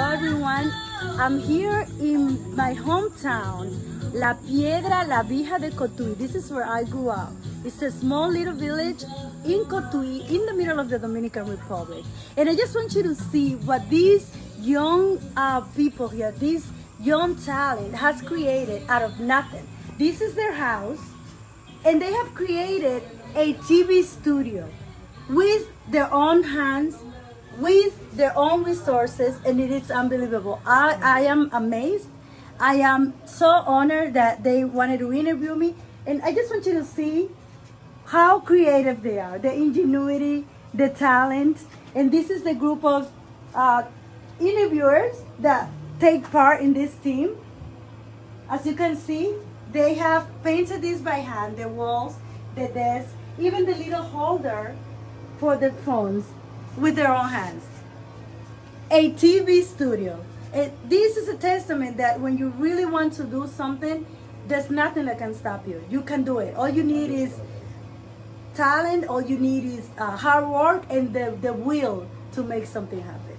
Hello everyone, I'm here in my hometown, La Piedra, La Bija de Cotui. This is where I grew up. It's a small little village in Cotui, in the middle of the Dominican Republic. And I just want you to see what these young people here, this young talent has created out of nothing. This is their house, and they have created a TV studio with their own hands, with their own resources, and it is unbelievable. I am amazed. I am so honored that they wanted to interview me, and I just want you to see how creative they are, the ingenuity, the talent, and this is the group of interviewers that take part in this team. As you can see, they have painted this by hand, the walls, the desk, even the little holder for the phones with their own hands. A TV studio. This is a testament that when you really want to do something, there's nothing that can stop you. You can do it. All you need is talent, all you need is hard work and the will to make something happen.